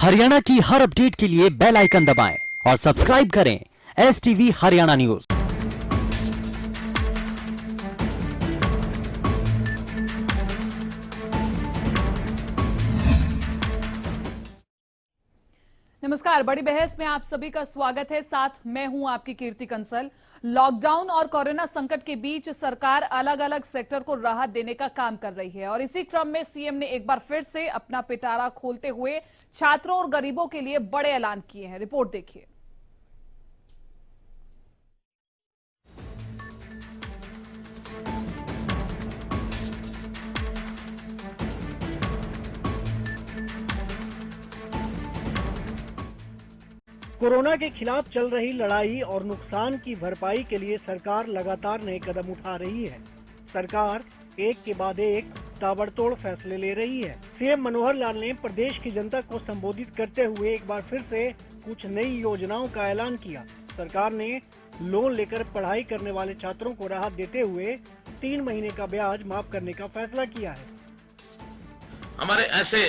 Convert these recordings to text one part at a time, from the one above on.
हरियाणा की हर अपडेट के लिए बेल आइकन दबाएं और सब्सक्राइब करें STV हरियाणा न्यूज। नमस्कार, बड़ी बहस में आप सभी का स्वागत है। साथ मैं हूं आपकी कीर्ति कंसल। लॉकडाउन और कोरोना संकट के बीच सरकार अलग अलग सेक्टर को राहत देने का काम कर रही है और इसी क्रम में सीएम ने एक बार फिर से अपना पिटारा खोलते हुए छात्रों और गरीबों के लिए बड़े ऐलान किए हैं। रिपोर्ट देखिए। कोरोना के खिलाफ चल रही लड़ाई और नुकसान की भरपाई के लिए सरकार लगातार नए कदम उठा रही है। सरकार एक के बाद एक ताबड़तोड़ फैसले ले रही है। सीएम मनोहर लाल ने प्रदेश की जनता को संबोधित करते हुए एक बार फिर से कुछ नई योजनाओं का ऐलान किया। सरकार ने लोन लेकर पढ़ाई करने वाले छात्रों को राहत देते हुए 3 महीने का ब्याज माफ करने का फैसला किया है। हमारे ऐसे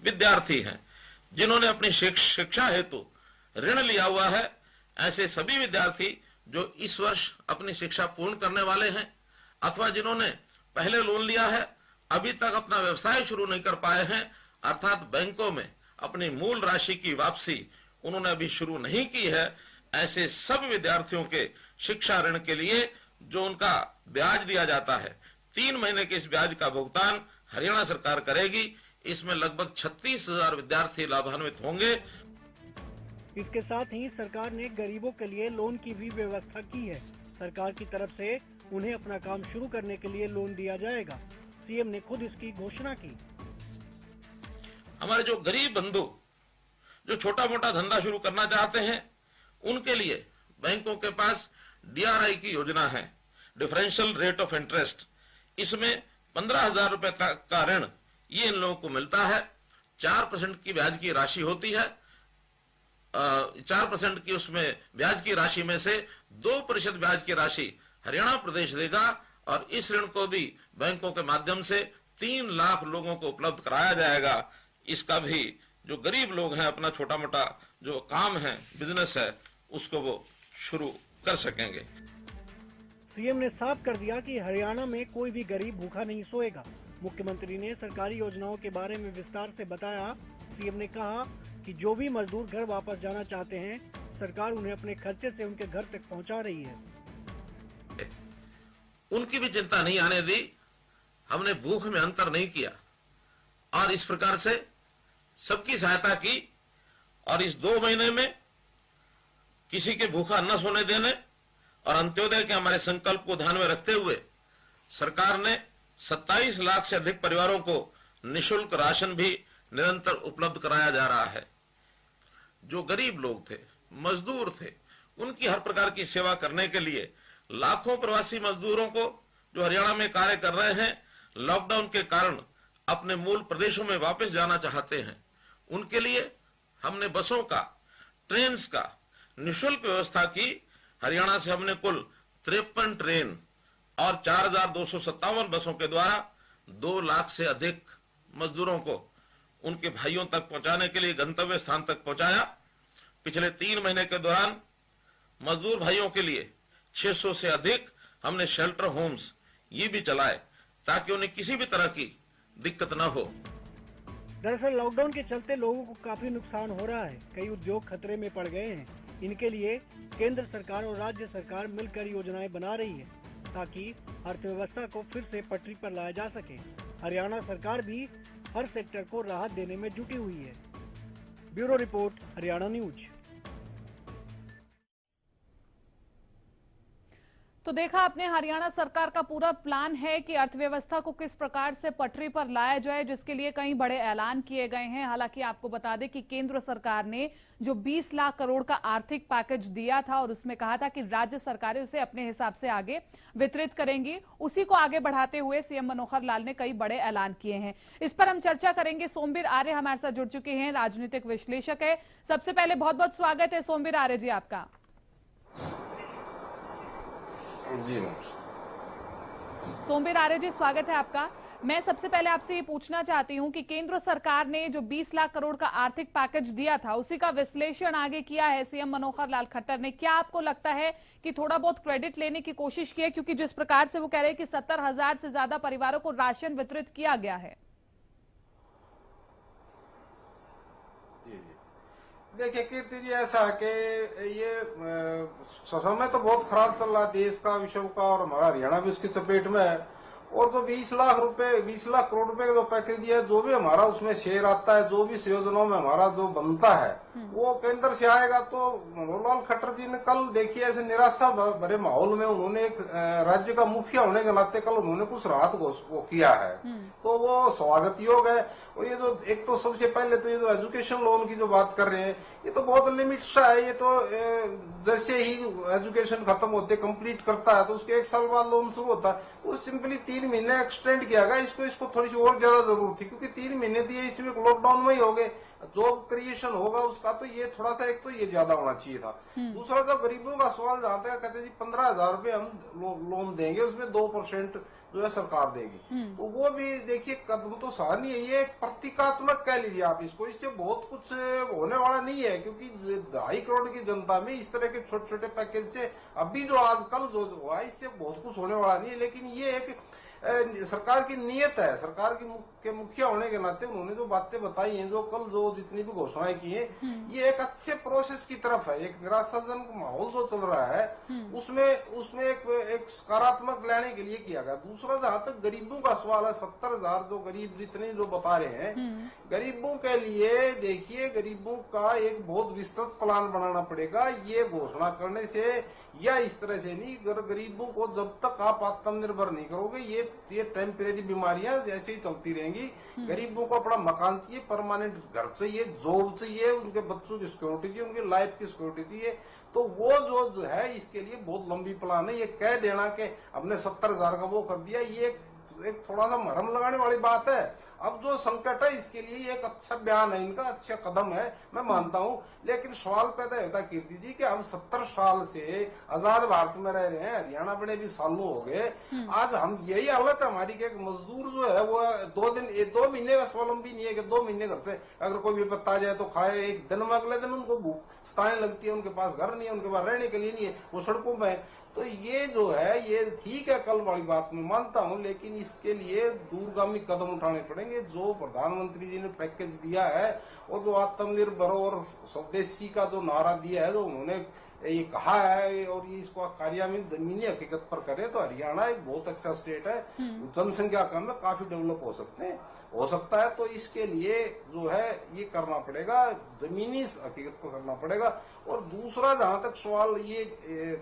विद्यार्थी हैं जिन्होंने अपनी शिक्षा हेतु ऋण लिया हुआ है। ऐसे सभी विद्यार्थी जो इस वर्ष अपनी शिक्षा पूर्ण करने वाले हैं अथवा जिन्होंने पहले लोन लिया है, अभी तक अपना व्यवसाय शुरू नहीं कर पाए हैं, अर्थात बैंकों में अपनी मूल राशि की वापसी उन्होंने अभी शुरू नहीं की है, ऐसे सब विद्यार्थियों के शिक्षा ऋण के लिए जो उनका ब्याज दिया जाता है, 3 महीने के इस ब्याज का भुगतान हरियाणा सरकार करेगी। इसमें लगभग 36,000 विद्यार्थी लाभान्वित होंगे। इसके साथ ही सरकार ने गरीबों के लिए लोन की भी व्यवस्था की है। सरकार की तरफ से उन्हें अपना काम शुरू करने के लिए लोन दिया जाएगा। सीएम ने खुद इसकी घोषणा की। हमारे जो गरीब बंधु जो छोटा मोटा धंधा शुरू करना चाहते हैं, उनके लिए बैंकों के पास DRI की योजना है, डिफरेंशियल रेट ऑफ इंटरेस्ट। इसमें 15,000 रुपए का ऋण ये इन लोगों को मिलता है। 4% की ब्याज की राशि होती है। 4% की उसमें ब्याज की राशि में से 2% ब्याज की राशि हरियाणा प्रदेश देगा और इस ऋण को भी बैंकों के माध्यम से 3 लाख लोगों को उपलब्ध कराया जाएगा। इसका भी जो गरीब लोग हैं अपना छोटा मोटा जो काम है, बिजनेस है, उसको वो शुरू कर सकेंगे। सीएम ने साफ कर दिया कि हरियाणा में कोई भी गरीब भूखा नहीं सोएगा। मुख्यमंत्री ने सरकारी योजनाओं के बारे में विस्तार से बताया। सीएम ने कहा कि जो भी मजदूर घर वापस जाना चाहते हैं, सरकार उन्हें अपने खर्चे से उनके घर तक पहुंचा रही है। उनकी भी चिंता नहीं आने दी। हमने भूख में अंतर नहीं किया और इस प्रकार से सबकी सहायता की और इस 2 महीने में किसी के भूखा न सोने देने और अंत्योदय के हमारे संकल्प को ध्यान में रखते हुए सरकार ने 27 लाख से अधिक परिवारों को निःशुल्क राशन भी निरंतर उपलब्ध कराया जा रहा है। जो गरीब लोग थे, मजदूर थे, उनकी हर प्रकार की सेवा करने के लिए लाखों प्रवासी मजदूरों को जो हरियाणा में कार्य कर रहे हैं, लॉकडाउन के कारण अपने मूल प्रदेशों में वापस जाना चाहते हैं, उनके लिए हमने बसों का, ट्रेन्स का निःशुल्क व्यवस्था की। हरियाणा से हमने कुल 53 ट्रेन और 4,257 बसों के द्वारा 2 लाख से अधिक मजदूरों को उनके भाइयों तक पहुंचाने के लिए गंतव्य स्थान तक पहुंचाया। पिछले 3 महीने के दौरान मजदूर भाइयों के लिए 600 से अधिक हमने शेल्टर होम्स ये भी चलाए ताकि उन्हें किसी भी तरह की दिक्कत न हो। दरअसल लॉकडाउन के चलते लोगों को काफी नुकसान हो रहा है। कई उद्योग खतरे में पड़ गए हैं। इनके लिए केंद्र सरकार और राज्य सरकार मिलकर योजनाएं बना रही है ताकि अर्थव्यवस्था को फिर से पटरी पर लाया जा सके। हरियाणा सरकार भी हर सेक्टर को राहत देने में जुटी हुई है। Bureau report, Haryana news. तो देखा आपने, हरियाणा सरकार का पूरा प्लान है कि अर्थव्यवस्था को किस प्रकार से पटरी पर लाया जाए, जिसके लिए कई बड़े ऐलान किए गए हैं। हालांकि आपको बता दें कि केंद्र सरकार ने जो 20 लाख करोड़ का आर्थिक पैकेज दिया था और उसमें कहा था कि राज्य सरकारें उसे अपने हिसाब से आगे वितरित करेंगी, उसी को आगे बढ़ाते हुए सीएम मनोहर लाल ने कई बड़े ऐलान किए हैं। इस पर हम चर्चा करेंगे। सोमवीर आर्य हमारे साथ जुड़ चुके हैं, राजनीतिक विश्लेषक है। सबसे पहले बहुत बहुत स्वागत है सोमवीर आर्य जी आपका। जी सोमवीर आर्य जी, स्वागत है आपका। मैं सबसे पहले आपसे ये पूछना चाहती हूं कि केंद्र सरकार ने जो 20 लाख करोड़ का आर्थिक पैकेज दिया था उसी का विश्लेषण आगे किया है सीएम मनोहर लाल खट्टर ने। क्या आपको लगता है कि थोड़ा बहुत क्रेडिट लेने की कोशिश की है, क्योंकि जिस प्रकार से वो कह रहे हैं कि 70,000 से ज्यादा परिवारों को राशन वितरित किया गया है। जी देखिए कीर्ति जी, ऐसा है कि ये समय तो बहुत खराब चल रहा है देश का, विश्व का, और हमारा हरियाणा भी उसकी चपेट में है। और तो 20 लाख करोड़ रुपए का जो पैकेज दिया है, जो भी हमारा उसमें शेयर आता है, जो भी योजनाओं में हमारा जो बनता है वो केंद्र से आएगा। तो मनोहर लाल खट्टर जी ने कल देखिए ऐसे निराशा भरे माहौल में उन्होंने एक राज्य का मुखिया होने के नाते कल उन्होंने कुछ राहत वो किया है, तो वो स्वागत योग है। और ये जो एक तो सबसे पहले तो ये जो एजुकेशन लोन की जो बात कर रहे हैं, ये तो बहुत लिमिट सा है। ये तो जैसे ही एजुकेशन खत्म होते कंप्लीट करता है तो उसके 1 साल बाद लोन शुरू होता है, तो सिंपली 3 महीने एक्सटेंड किया गया। इसको थोड़ी सी और ज्यादा जरूरत थी, क्योंकि 3 महीने दिए इसमें लॉकडाउन में ही हो गए। जॉब क्रिएशन होगा उसका, तो ये थोड़ा सा एक तो ये ज्यादा होना चाहिए था। दूसरा जो गरीबों का सवाल जहां तक कहते जी 15,000 रुपए हम लोन देंगे, उसमें 2% जो है सरकार देगी, तो वो भी देखिए कदम तो सराहनीय है। ये एक प्रतीकात्मक कह लीजिए आप इसको, इससे बहुत कुछ होने वाला नहीं है, क्योंकि 2.5 करोड़ की जनता में इस तरह के छोटे छोटे पैकेज से अभी जो आजकल जो हुआ इससे बहुत कुछ होने वाला नहीं है। लेकिन ये एक सरकार की नीयत है, सरकार के मुखिया होने के नाते उन्होंने जो बातें बताई हैं, जो कल जो जितनी भी घोषणाएं की हैं, ये एक अच्छे प्रोसेस की तरफ है। एक निराशाजनक माहौल जो चल रहा है उसमें एक सकारात्मक लाने के लिए किया गया। दूसरा जहां तक गरीबों का सवाल है, 70,000 जो गरीब जितने जो बता रहे हैं, गरीबों के लिए देखिए गरीबों का एक बहुत विस्तृत प्लान बनाना पड़ेगा। ये घोषणा करने से या इस तरह से नहीं, गरीबों को जब तक आप आत्मनिर्भर नहीं करोगे, ये टेम्परेरी बीमारियां जैसे ही चलती रहेंगी। गरीबों को अपना मकान चाहिए, परमानेंट घर चाहिए, जॉब चाहिए, उनके बच्चों की सिक्योरिटी चाहिए, उनकी लाइफ की सिक्योरिटी चाहिए। तो वो जो है इसके लिए बहुत लंबी प्लान है। ये कह देना कि हमने 70,000 का वो कर दिया, ये एक थोड़ा सा मरहम लगाने वाली बात है। अब जो संकट है इसके लिए एक अच्छा बयान है इनका, अच्छा कदम है, मैं मानता हूं। लेकिन सवाल पैदा होता है कीर्ति जी कि हम 70 साल से आजाद भारत में रह रहे हैं, हरियाणा बड़े भी सालों हो गए, आज हम यही हालत है हमारी कि एक मजदूर जो है वो 2 महीने का स्वावलंबी नहीं है कि 2 महीने घर से अगर कोई भी पत्ता जाए तो खाए, एक दिन में अगले दिन उनको भूख सताने लगती है, उनके पास घर नहीं है, उनके पास रहने के लिए नहीं है, वो सड़कों में है। तो ये जो है ये ठीक है, कल वाली बात मैं मानता हूं, लेकिन इसके लिए दूरगामी कदम उठाने पड़ेंगे। जो प्रधानमंत्री जी ने पैकेज दिया है और जो आत्मनिर्भर और स्वदेशी का जो नारा दिया है, जो उन्होंने ये कहा है और ये इसको कार्यान्वित जमीनी हकीकत पर करे, तो हरियाणा एक बहुत अच्छा स्टेट है। जनसंख्या कम है, काफी डेवलप हो सकता है। तो इसके लिए जो है ये करना पड़ेगा, जमीनी हकीकत को करना पड़ेगा। और दूसरा जहां तक सवाल ये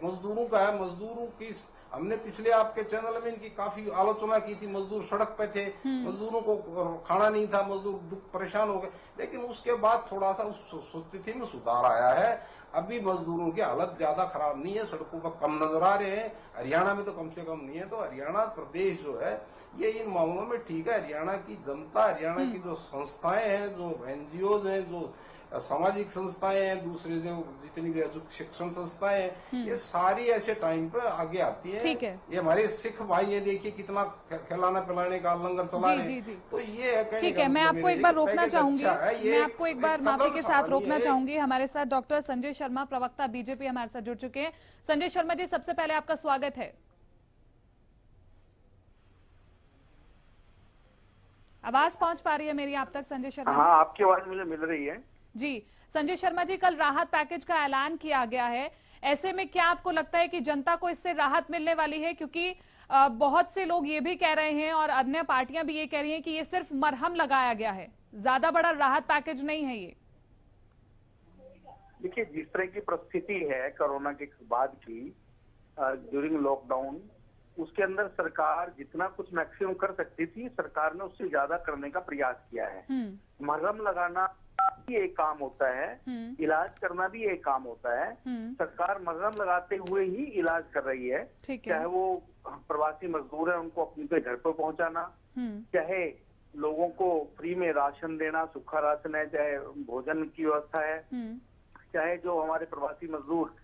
मजदूरों का है, मजदूरों की हमने पिछले आपके चैनल में इनकी काफी आलोचना की थी। मजदूर सड़क पे थे, मजदूरों को खाना नहीं था, मजदूर दुख परेशान हो गए, लेकिन उसके बाद थोड़ा सा उस स्थिति में सुधार आया है। अभी मजदूरों की हालत ज्यादा खराब नहीं है, सड़कों पर कम नजर आ रहे हैं, हरियाणा में तो कम से कम नहीं है। तो हरियाणा प्रदेश जो है ये इन मामलों में ठीक है। हरियाणा की जनता, हरियाणा की जो संस्थाएं हैं, जो एनजीओ हैं, जो सामाजिक संस्थाएं हैं, दूसरे जो जितनी भी शिक्षण संस्थाएं हैं, ये सारी ऐसे टाइम पे आगे आती हैं। ठीक है। ये हमारे सिख भाई है, देखिए कितना खिलाना पिलाने का लंगर चला रहे हैं। तो ये ठीक है, मैं आपको एक बार रोकना चाहूंगी, मैं आपको एक बार माफी के साथ रोकना चाहूंगी। हमारे साथ डॉक्टर संजय शर्मा, प्रवक्ता बीजेपी, हमारे साथ जुड़ चुके हैं। संजय शर्मा जी, सबसे पहले आपका स्वागत है। आवाज पहुंच पा रही है मेरी आप तक संजय शर्मा? हाँ, आपकी आवाज मुझे मिल रही है जी। संजय शर्मा जी, कल राहत पैकेज का ऐलान किया गया है, ऐसे में क्या आपको लगता है कि जनता को इससे राहत मिलने वाली है? क्योंकि बहुत से लोग ये भी कह रहे हैं और अन्य पार्टियां भी ये कह रही हैं कि ये सिर्फ मरहम लगाया गया है, ज्यादा बड़ा राहत पैकेज नहीं है ये। देखिए, जिस तरह की परिस्थिति है कोरोना के बाद की ड्यूरिंग लॉकडाउन, उसके अंदर सरकार जितना कुछ मैक्सिमम कर सकती थी, सरकार ने उससे ज्यादा करने का प्रयास किया है। मरहम लगाना भी एक काम होता है, इलाज करना भी एक काम होता है। सरकार मरहम लगाते हुए ही इलाज कर रही है, चाहे वो प्रवासी मजदूर है उनको अपने घर पर पहुंचाना, चाहे लोगों को फ्री में राशन देना, सूखा राशन है, चाहे भोजन की व्यवस्था है, चाहे जो हमारे प्रवासी मजदूर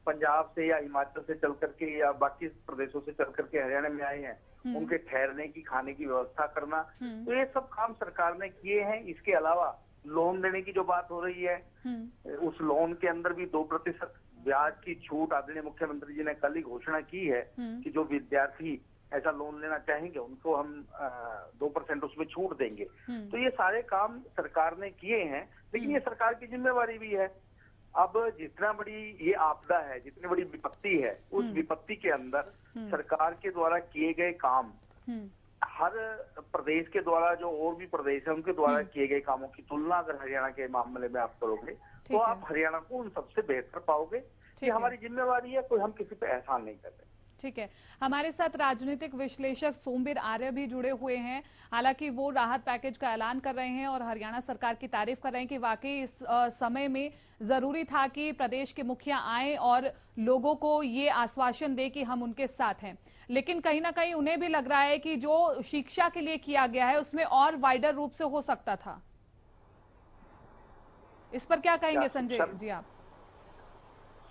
पंजाब से या हिमाचल से चल करके या बाकी प्रदेशों से चल करके हरियाणा में आए हैं उनके ठहरने की, खाने की व्यवस्था करना, तो ये सब काम सरकार ने किए हैं। इसके अलावा लोन देने की जो बात हो रही है, उस लोन के अंदर भी 2% ब्याज की छूट आदरणीय मुख्यमंत्री जी ने कल ही घोषणा की है कि जो विद्यार्थी ऐसा लोन लेना चाहेंगे उनको हम 2% उसमें छूट देंगे। तो ये सारे काम सरकार ने किए हैं, लेकिन ये सरकार की जिम्मेवारी भी है। अब जितना बड़ी ये आपदा है, जितनी बड़ी विपत्ति है, उस विपत्ति के अंदर सरकार के द्वारा किए गए काम, हर प्रदेश के द्वारा, जो और भी प्रदेश है उनके द्वारा किए गए कामों की तुलना अगर हरियाणा के मामले में आप करोगे तो आप हरियाणा को उन सबसे बेहतर पाओगे। ये हमारी जिम्मेवारी है, कोई हम किसी पे एहसान नहीं कर रहे। ठीक है, हमारे साथ राजनीतिक विश्लेषक सोमवीर आर्य भी जुड़े हुए हैं। हालांकि वो राहत पैकेज का ऐलान कर रहे हैं और हरियाणा सरकार की तारीफ कर रहे हैं कि वाकई इस समय में जरूरी था कि प्रदेश के मुखिया आए और लोगों को ये आश्वासन दे कि हम उनके साथ हैं। लेकिन कहीं ना कहीं उन्हें भी लग रहा है कि जो शिक्षा के लिए किया गया है उसमें और वाइडर रूप से हो सकता था। इस पर क्या कहेंगे संजय जी आप?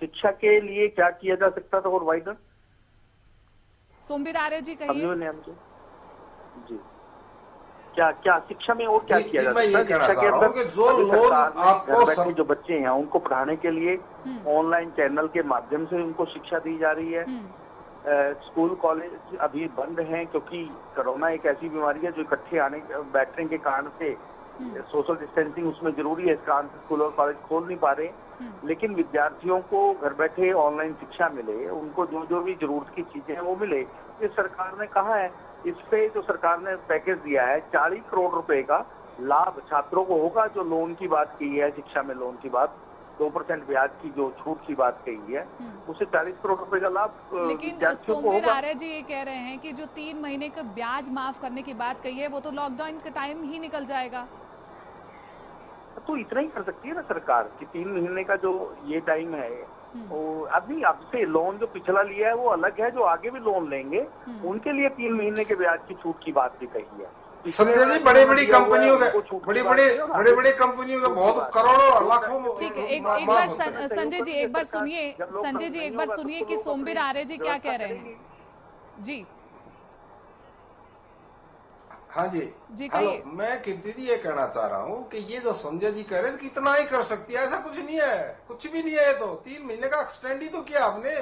शिक्षा के लिए क्या किया जा सकता था और वाइडर? सोमवीर आर्य जी कहिए। जी, क्या शिक्षा में और क्या किया जा सकता है? शिक्षा के अंदर जो लोग आपको घर बैठे जो बच्चे हैं उनको पढ़ाने के लिए ऑनलाइन चैनल के माध्यम से उनको शिक्षा दी जा रही है। स्कूल कॉलेज अभी बंद हैं क्योंकि कोरोना एक ऐसी बीमारी है जो इकट्ठे बैठने के कारण से सोशल डिस्टेंसिंग उसमें जरूरी है, इस कारण से स्कूल और कॉलेज खोल नहीं पा रहे। लेकिन विद्यार्थियों को घर बैठे ऑनलाइन शिक्षा मिले, उनको जो जो भी जरूरत की चीजें हैं वो मिले, ये सरकार ने कहा है। इस पे जो सरकार ने पैकेज दिया है 40 करोड़ रुपए का लाभ छात्रों को होगा। जो लोन की बात की है, शिक्षा में लोन की बात, 2% ब्याज की जो छूट की बात कही है, उसे 40 करोड़ रुपए का लाभ लेकिन सोमवीर आर्य जी ये कह रहे हैं कि जो 3 महीने का ब्याज माफ करने की बात कही है वो तो लॉकडाउन के टाइम ही निकल जाएगा। तो इतना ही कर सकती है ना सरकार कि 3 महीने का जो ये टाइम है, वो अभी अब से लोन जो पिछला लिया है वो अलग है, जो आगे भी लोन लेंगे उनके लिए 3 महीने के ब्याज की छूट की बात भी कही है। संजय जी, बड़ी बड़ी कंपनियों का बड़ी कंपनियों का बहुत करोड़ों लाखों। ठीक है, एक बार संजय जी एक बार सुनिए, संजय जी एक बार सुनिए कि सोमवीर आर्य जी क्या कह रहे हैं। जी हाँ जी, हेलो, मैं कीर्ति जी ये कहना चाह रहा हूँ कि ये जो संजय जी कह रहे हैं कि इतना ही कर सकती है, ऐसा कुछ नहीं है, कुछ भी नहीं है। तो 3 महीने का एक्सटेंड ही तो किया आपने।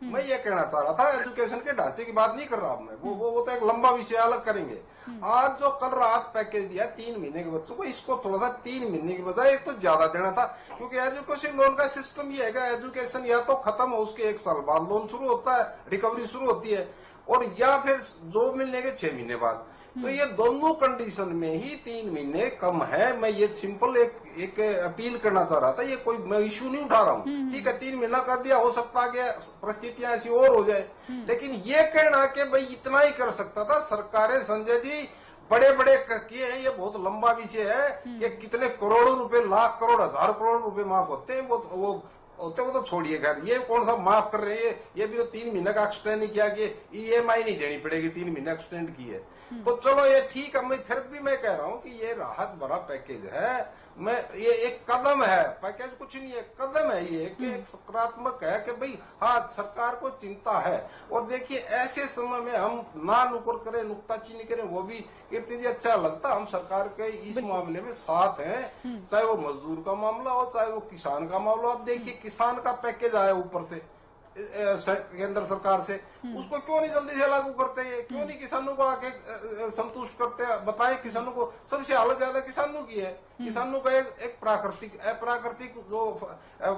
मैं ये कहना चाह रहा था, एजुकेशन के ढांचे की बात नहीं कर रहा मैं, वो तो एक लंबा विषय अलग करेंगे। आज जो कल रात पैकेज दिया 3 महीने के बच्चों को, इसको थोड़ा सा 3 महीने की बजाय एक तो ज्यादा देना था। क्योंकि एजुकेशन लोन का सिस्टम ये है, एजुकेशन या तो खत्म हो उसके 1 साल बाद लोन शुरू होता है, रिकवरी शुरू होती है, और या फिर जॉब मिलने के 6 महीने बाद। तो ये दोनों कंडीशन में ही 3 महीने कम है। मैं ये सिंपल एक अपील करना चाह रहा था, ये कोई मैं इश्यू नहीं उठा रहा हूँ। ठीक है, 3 महीना कर दिया, हो सकता है कि परिस्थितियां ऐसी और हो जाए, लेकिन ये कहना कि भाई इतना ही कर सकता था, सरकारें संजय जी बड़े बड़े किए हैं। ये बहुत लंबा विषय है कि कितने करोड़ों रुपए, लाख करोड़, हजार करोड़ रुपए माफ होते हैं, वो होते वो तो छोड़िए। खैर, ये कौन सा माफ कर रहे हैं? ये भी तो 3 महीने का एक्सटेंड नहीं किया कि EMI नहीं देनी पड़ेगी, 3 महीने एक्सटेंड की है। तो चलो ये ठीक है, मैं फिर भी मैं कह रहा हूं कि ये राहत भरा पैकेज है। मैं ये एक कदम है, पैकेज कुछ नहीं है, कदम है ये कि एक सकारात्मक है कि भाई हाँ सरकार को चिंता है। और देखिए ऐसे समय में हम ना नुकुर करें, नुक्ताचीनी करें, वो भी कीर्ति जी अच्छा लगता। हम सरकार के इस मामले में साथ हैं, चाहे वो मजदूर का मामला हो, चाहे वो किसान का मामला। आप देखिए किसान का पैकेज आया ऊपर से केंद्र सरकार से, उसको क्यों नहीं जल्दी से लागू करते हैं? क्यों नहीं किसानों को आके संतुष्ट करते हैं? बताएं, किसानों को सबसे हालत ज्यादा किसानों की है। किसानों का एक प्राकृतिक अप्राकृतिक जो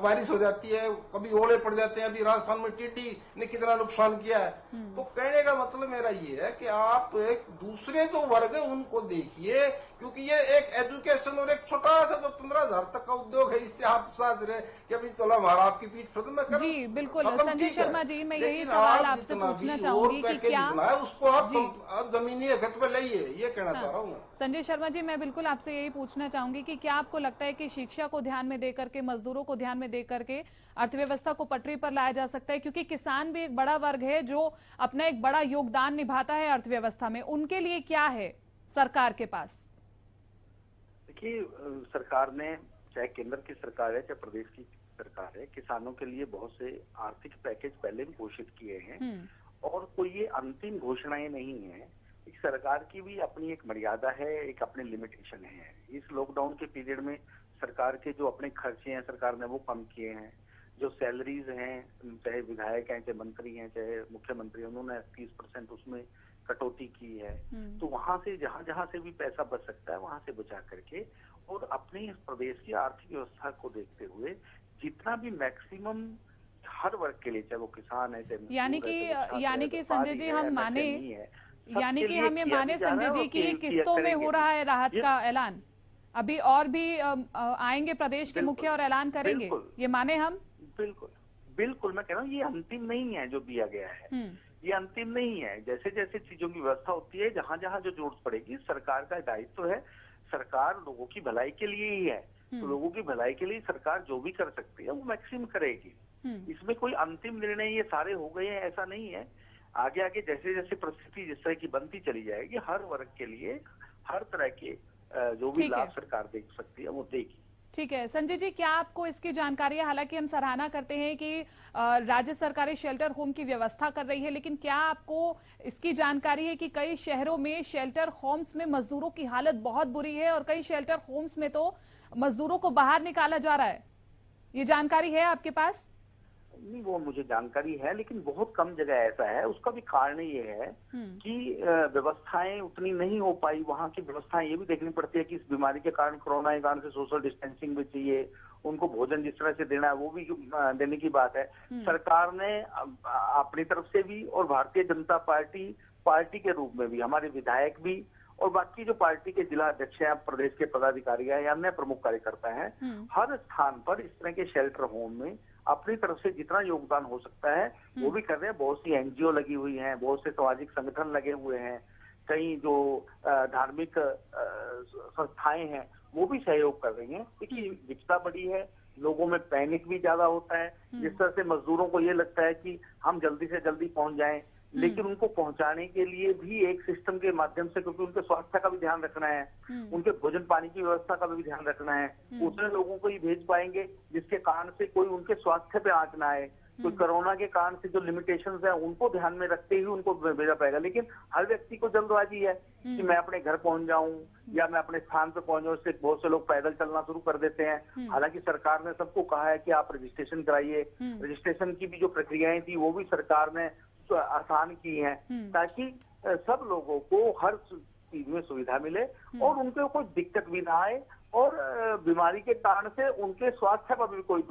बारिश हो जाती है, कभी ओले पड़ जाते हैं। अभी राजस्थान में टिड्डी ने कितना नुकसान किया है। तो कहने का मतलब मेरा ये है कि आप एक दूसरे जो वर्ग है उनको देखिए, क्योंकि ये एक एजुकेशन और एक छोटा सा जो 15,000 तक का उद्योग है, इससे आप साझ रहे कि अभी चलो हमारा आपकी पीठ पर मैं जी बिल्कुल। संजय शर्मा जी, मैं यही सवाल आपसे पूछना चाहूंगी कि क्या उसको आप जमीनी हकत पे लाइए, ये कहना चाह रहा हूँ। संजय शर्मा जी, मैं बिल्कुल आपसे यही पूछना चाहूंगी कि क्या आपको लगता है कि शिक्षा को ध्यान में देकर के, मजदूरों को ध्यान में देकर के अर्थव्यवस्था को पटरी पर लाया जा सकता है? क्योंकि किसान भी एक बड़ा वर्ग है जो अपना एक बड़ा योगदान निभाता है अर्थव्यवस्था में। उनके लिए क्या है सरकार के पास? देखिए, सरकार ने, चाहे केंद्र की सरकार है चाहे प्रदेश की सरकार है, किसानों के लिए बहुत से आर्थिक पैकेज पहले भी घोषित किए हैं। और कोई ये अंतिम घोषणाएं नहीं है। एक सरकार की भी अपनी एक मर्यादा है, एक अपनी लिमिटेशन है। इस लॉकडाउन के पीरियड में सरकार के जो अपने खर्चे हैं सरकार ने वो कम किए हैं। जो सैलरीज हैं, चाहे विधायक हैं, चाहे मंत्री हैं, चाहे मुख्यमंत्री, उन्होंने 30% उसमें कटौती की है। तो वहां से जहां से भी पैसा बच सकता है वहां से बचा करके और अपने इस प्रदेश की आर्थिक व्यवस्था को देखते हुए जितना भी मैक्सिमम हर वर्ग के लिए, चाहे वो किसान है, चाहे यानी कि संजय जी हम माने, यानी कि हम ये माने संजय जी की किस्तों में हो रहा है राहत का ऐलान, अभी और भी आएंगे प्रदेश के मुखिया और ऐलान करेंगे, ये माने हम? बिल्कुल मैं कह रहा हूँ ये अंतिम नहीं है जो दिया गया है, ये अंतिम नहीं है। जैसे जैसे चीजों की व्यवस्था होती है, जहां जहां जो जरूरत पड़ेगी, सरकार का दायित्व है, सरकार लोगों की भलाई के लिए ही है, तो लोगों की भलाई के लिए सरकार जो भी कर सकती है वो मैक्सिमम करेगी। इसमें कोई अंतिम निर्णय ये सारे हो गए हैं ऐसा नहीं है। आगे आगे जैसे जैसे परिस्थिति जिस तरह की बनती चली जाएगी, हर वर्ग के लिए हर तरह के जो भी लाभ सरकार दे सकती है वो देगी। ठीक है संजय जी, क्या आपको इसकी जानकारी है? हालांकि हम सराहना करते हैं कि राज्य सरकारें शेल्टर होम की व्यवस्था कर रही है, लेकिन क्या आपको इसकी जानकारी है कि कई शहरों में शेल्टर होम्स में मजदूरों की हालत बहुत बुरी है और कई शेल्टर होम्स में तो मजदूरों को बाहर निकाला जा रहा है? ये जानकारी है आपके पास? नहीं, वो मुझे जानकारी है, लेकिन बहुत कम जगह ऐसा है। उसका भी कारण ये है कि व्यवस्थाएं उतनी नहीं हो पाई। वहाँ की व्यवस्थाएं ये भी देखनी पड़ती है कि इस बीमारी के कारण, कोरोना के कारण से सोशल डिस्टेंसिंग भी चाहिए, उनको भोजन जिस तरह से देना है वो भी देने की बात है। सरकार ने अपनी तरफ से भी और भारतीय जनता पार्टी के रूप में भी, हमारे विधायक भी और बाकी जो पार्टी के जिला अध्यक्ष हैं, प्रदेश के पदाधिकारी हैं या अन्य प्रमुख कार्यकर्ता हैं, हर स्थान पर इस तरह के शेल्टर होम में अपनी तरफ से जितना योगदान हो सकता है वो भी कर रहे हैं। बहुत सी एनजीओ लगी हुई हैं, बहुत से सामाजिक संगठन लगे हुए हैं, कई जो धार्मिक संस्थाएं हैं वो भी सहयोग कर रही हैं। देखिए विपदा बड़ी है, लोगों में पैनिक भी ज्यादा होता है। जिस तरह से मजदूरों को ये लगता है कि हम जल्दी से जल्दी पहुंच जाएं, लेकिन उनको पहुंचाने के लिए भी एक सिस्टम के माध्यम से, क्योंकि उनके स्वास्थ्य का भी ध्यान रखना है, उनके भोजन पानी की व्यवस्था का भी ध्यान रखना है, उतने लोगों को ही भेज पाएंगे जिसके कारण से कोई उनके स्वास्थ्य पे आंच ना आए। कोई कोरोना के कारण से जो लिमिटेशंस है उनको ध्यान में रखते ही उनको भेजा पाएगा। लेकिन हर व्यक्ति को जल्दबाजी है कि मैं अपने घर पहुंच जाऊं या मैं अपने स्थान पे पहुंच जाऊं। इससे बहुत से लोग पैदल चलना शुरू कर देते हैं। हालांकि सरकार ने सबको कहा है कि आप रजिस्ट्रेशन कराइए। रजिस्ट्रेशन की भी जो प्रक्रियाएं थी वो भी सरकार ने आसान की हैं, ताकि सब लोगों को हर चीज में सुविधा मिले और उनको कोई दिक्कत भी ना आए और बीमारी के कारण से उनके स्वास्थ्य पर भी कोई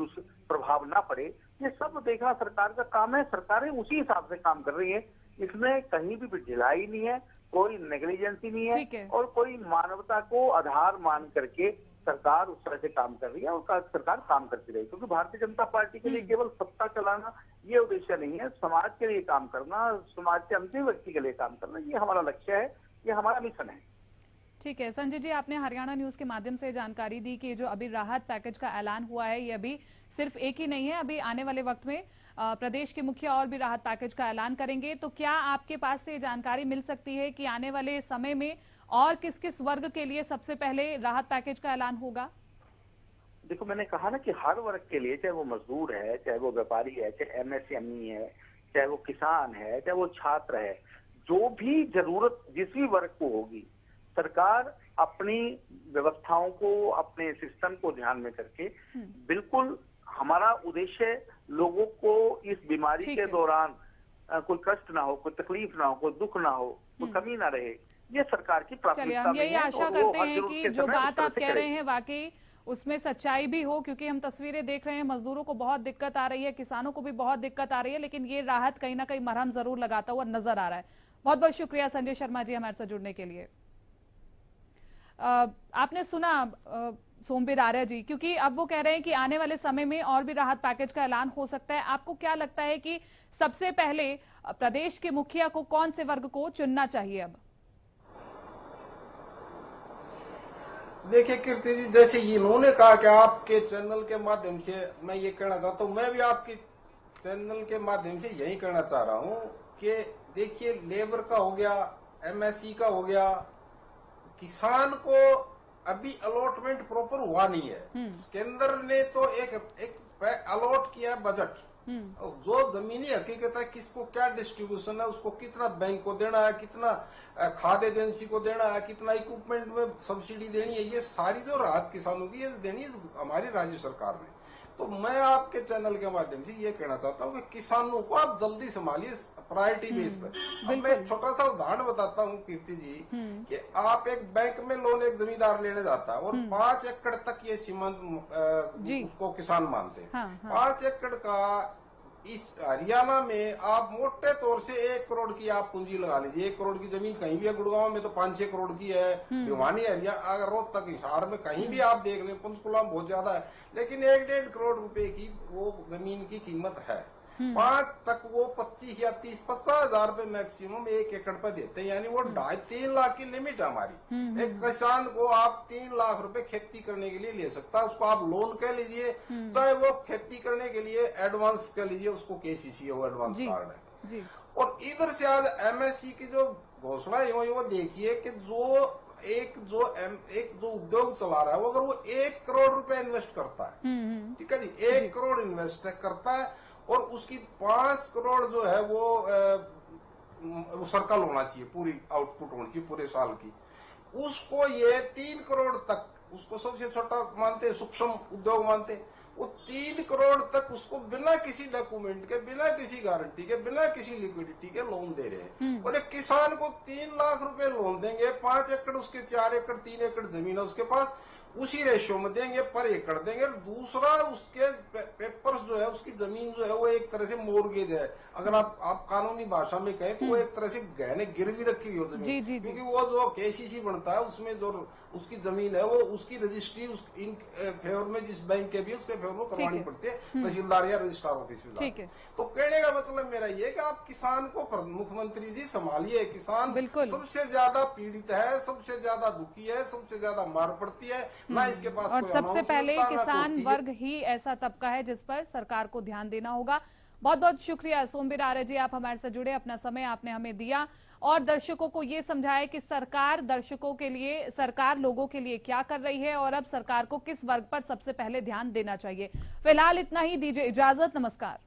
प्रभाव ना पड़े। ये सब देखना सरकार का काम है। सरकारें उसी हिसाब से काम कर रही है। इसमें कहीं भी ढिलाई नहीं है, कोई नेग्लिजेंसी नहीं है और कोई मानवता को आधार मान करके सरकार उस तरह से काम कर रही है और सरकार काम करती रही। क्योंकि भारतीय जनता पार्टी के लिए केवल सत्ता चलाना ये उद्देश्य नहीं है, समाज के लिए काम करना, समाज के अंतिम व्यक्ति के लिए काम करना, ये हमारा लक्ष्य है, ये हमारा मिशन है। ठीक है संजय जी, आपने हरियाणा न्यूज के माध्यम से जानकारी दी कि जो अभी राहत पैकेज का ऐलान हुआ है ये अभी सिर्फ एक ही नहीं है, अभी आने वाले वक्त में प्रदेश के मुखिया और भी राहत पैकेज का ऐलान करेंगे। तो क्या आपके पास से जानकारी मिल सकती है कि आने वाले समय में और किस किस वर्ग के लिए सबसे पहले राहत पैकेज का ऐलान होगा? देखो मैंने कहा ना कि हर वर्ग के लिए, चाहे वो मजदूर है, चाहे वो व्यापारी है, चाहे एमएसएमई है, चाहे वो किसान है, चाहे वो छात्र है, जो भी जरूरत जिस भी वर्ग को होगी, सरकार अपनी व्यवस्थाओं को, अपने सिस्टम को ध्यान में करके, बिल्कुल हमारा उद्देश्य लोगों को इस बीमारी के दौरान कोई कष्ट ना हो, कोई तकलीफ ना हो, कोई दुख ना हो, कोई कमी ना रहे, ये सरकार की प्राथमिकता में है। यही आशा करते हैं कि जो बात आप कह रहे हैं वाकई उसमें सच्चाई भी हो, क्योंकि हम तस्वीरें देख रहे हैं, मजदूरों को बहुत दिक्कत आ रही है, किसानों को भी बहुत दिक्कत आ रही है, लेकिन ये राहत कहीं ना कहीं मरहम जरूर लगाता हुआ नजर आ रहा है। बहुत बहुत शुक्रिया संजय शर्मा जी हमारे साथ जुड़ने के लिए। आपने सुना सोमवीर आर्य जी, क्योंकि अब वो कह रहे हैं कि आने वाले समय में और भी राहत पैकेज का ऐलान हो सकता है। आपको क्या लगता है कि सबसे पहले प्रदेश के मुखिया को कौन से वर्ग को चुनना चाहिए? अब देखिए कीर्ति जी, जैसे इन्होंने कहा कि आपके चैनल के माध्यम से मैं ये कहना चाहता हूँ, मैं भी आपके चैनल के माध्यम से यही कहना चाह रहा हूँ कि देखिए लेबर का हो गया, एमएससी का हो गया, किसान को अभी अलॉटमेंट प्रॉपर हुआ नहीं है। केंद्र ने तो एक अलॉट किया बजट, और जो जमीनी हकीकत है, किसको क्या डिस्ट्रीब्यूशन है, उसको कितना बैंक को देना है, कितना खाद एजेंसी को देना है, कितना इक्विपमेंट में सब्सिडी देनी है, ये सारी जो राहत किसानों की ये देनी है हमारी राज्य सरकार ने। तो मैं आपके चैनल के माध्यम से ये कहना चाहता हूँ कि किसानों को आप जल्दी संभालिए प्रायोरिटी बेस पर। अब मैं एक छोटा सा उदाहरण बताता हूँ कीर्ति जी, कि आप एक बैंक में लोन एक जमींदार लेने जाता है और 5 एकड़ तक ये सीमांत उसको किसान मानते हैं। हाँ, हाँ। 5 एकड़ का इस हरियाणा में आप मोटे तौर से 1 करोड़ की आप पूंजी लगा लीजिए। 1 करोड़ की जमीन कहीं भी है, गुड़गांव में तो 5-6 करोड़ की है, भिवानी हरियाणा अगर रोहतक हिसार में कहीं भी आप देख लें, पंचकुला में बहुत ज्यादा है, लेकिन 1-1.5 करोड़ रुपए की वो जमीन की कीमत है। 5 तक वो 25 या 30, 50,000 रुपए मैक्सिमम 1 एकड़ पर देते हैं, यानी वो 2.5-3 लाख की लिमिट है हमारी। एक किसान को आप 3 लाख रुपए खेती करने के लिए ले सकता है, उसको आप लोन कह लीजिए, चाहे वो खेती करने के लिए एडवांस कह लीजिए, उसको केसीसी है, वो एडवांस कार्ड है। और इधर से आज एमएससी की जो घोषणा हुई वो देखिए कि एक जो उद्योग चला रहा है वो, अगर वो 1 करोड़ रुपए इन्वेस्ट करता है, ठीक है जी, 1 करोड़ इन्वेस्ट करता है और उसकी 5 करोड़ जो है वो सर्कल होना चाहिए, पूरी आउटपुट होनी चाहिए पूरे साल की, उसको ये 3 करोड़ तक, उसको सबसे छोटा मानते हैं, सूक्ष्म उद्योग मानते हैं, वो 3 करोड़ तक उसको बिना किसी डॉक्यूमेंट के, बिना किसी गारंटी के, बिना किसी लिक्विडिटी के लोन दे रहे हैं। और एक किसान को 3 लाख रुपए लोन देंगे, 5 एकड़ उसके 4 एकड़ 3 एकड़ जमीन है उसके पास, उसी रेशियो में देंगे, पर एकड़ देंगे। दूसरा उसके पेपर्स जो है, उसकी जमीन जो है वो एक तरह से मोर्गेज है, अगर आप कानूनी भाषा में कहें तो वो एक तरह से गहने गिरवी रखी हुई हो जमीन, क्योंकि वो जो केसीसी बनता है उसमें जो उसकी जमीन है वो उसकी रजिस्ट्री इन फेवर में जिस बैंक के भी उसके फेवर में करवानी पड़ती है, तहसीलदार या रजिस्ट्रार ऑफिस में। ठीक है, तो कहने का मतलब मेरा ये कि आप किसान को, मुख्यमंत्री जी संभालिए, किसान सबसे ज्यादा पीड़ित है, सबसे ज्यादा दुखी है, सबसे ज्यादा मार पड़ती है ना, इसके पास और सबसे पहले किसान वर्ग ही ऐसा तबका है जिस पर सरकार को ध्यान देना होगा। बहुत बहुत शुक्रिया सोमवीर आर्य जी, आप हमारे साथ जुड़े, अपना समय आपने हमें दिया और दर्शकों को ये समझाया कि सरकार दर्शकों के लिए, सरकार लोगों के लिए क्या कर रही है और अब सरकार को किस वर्ग पर सबसे पहले ध्यान देना चाहिए। फिलहाल इतना ही, दीजिए इजाजत, नमस्कार।